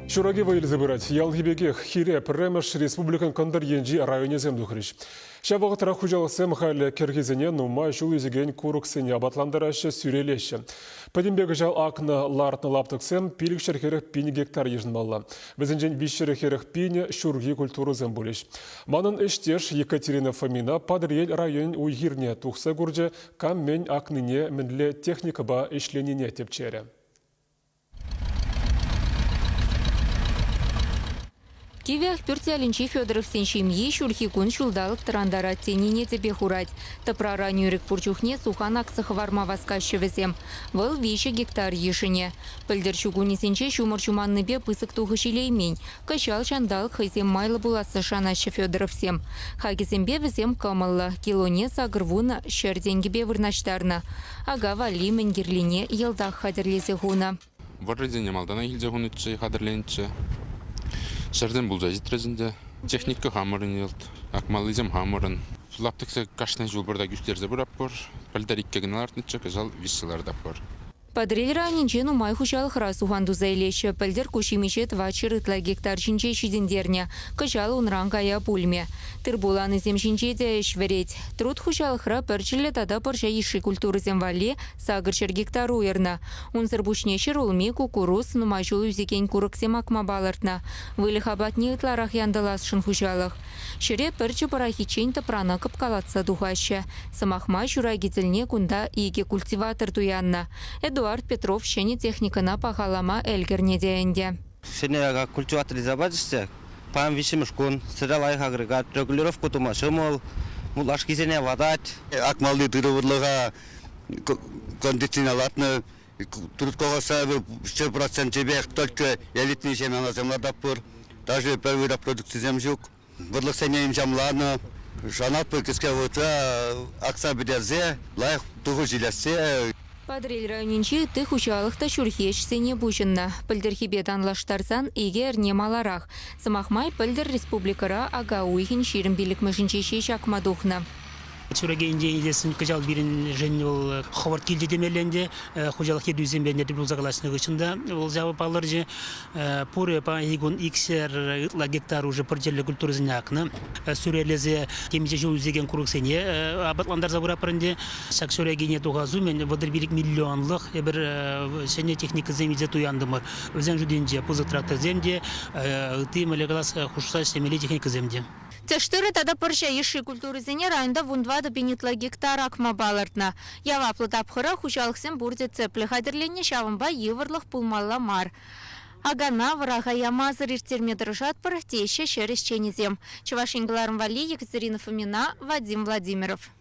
Шураги вайлы забирать. Ялгибеге хире премеш республикан кондар енжи районе земдухриш. Шабағытыра хужалысы мхайлы кергезіне нумай жул үзеген куруксыне абатландарашы сүрелеші. Падимбегі жал акна лартны лаптықсем пилік шерхеріх пини гектар ежінмалла. Бізінжен биш шерхеріх пини шурги культуру зембулеш. Манын іштеш Екатерина Фомина падырел район уйгирне тухса гурже кам мен акныне мінлі техника ба ішленіне тепчері. Кивях пюртялинчи Федоров сеншимьи шульхикун шулдалык трандара тенине тебе хурать. Тапра ранюрик пурчухне суханак сахварма васкащевезем. Выл вещи гектар ешине. Пыльдерчугуни сенче шумарчуманны бе пысык тухышилеймень. Качал шандалык хайзем майлы буласы шанаще Федоров сем. Хагизембе везем камалла. Килоне сагрвуна шерденги бе вырнаштарна. Ага вали менгерлине елдах хадерлесе хуна. Варредене малдана илзе хунычы хадерленче. Шерден булза житрезінде техника хамырын елд, акмалызем хамырын. Лаптықса кашны жол бұрда күстерзе бұрап бұр, пәлдер иккеген артынчы кызал виссыларда бұр. Падрель раненчен умай хушалых раз уханду заилеща, пэльдер кушимище 2 гектар шинче шидендерня, качал унран кая пульме. Тырбуланы зем шинче дяеш вереть. Труд хушалых ра перчеле тада порша иши культуры земвале сагырчер гектар уерна. Унзыр бушнешер улми кукуруз нумай жол үзекен курык семакма балартна. Вылих абатни ытларах яндалас шын хушалых. Шере перче парахичень тапрана капкалатса духаща. Самахма журагительне кунда иге культиватор туянна. Эдуард Петров шені техникана пахалама эльгерне деенде. Шені культиватор забадышся, пам вишимышкун, сыралай агрегат, регулировку тума шымыл, мулаш кизене вадать. Акмалды тырывырлыға кондиционалатны турут коғаса 100% жебек, только элитный семена землада пыр, даже первый репродукция земжук. Вырлық сенеем жамланы, жанат пыр кіске вұтра, акса бідерзе, лайық туғы жилесе. Падрель районинчи тых учалыхта шурхеш сене бушынна. Пыльдер анлаштарсан игер немаларах. Самахмай пыльдер республикара ага уйхин ширим билик мышынчеше шакмадухна. Сурагенде идесін кыжал бірін жен ол ховард келді демеленде, хожалық еді үзембенде бұл загаласыны ғышында. Ол жауап алыр же пұры па егон иксер ытла гектар уже пыржелі культурызын ақны. Сүрелезе темеже жол үзеген күріксене абатландар забыра пырынде. Шак сурагене туғазу мен вадыр бірік миллионлық бір сене техника земеде туяндымыр. Өзен жүденде пызық трактор земде, ты мелегалас хушса семелі техника земде. Тештыры тада порша еши культуры зене районда вундвада бенитла гектар акма балартна. Яваплы тапхыра хушалықсен бурде цеплі хадерленне шавынба евырлық пулмалла мар. Агана врага ямазыр иртерме дыржат пыр теше шерес ченезем. Чувашингыларын вали Екатерина Фомина, Вадим Владимиров.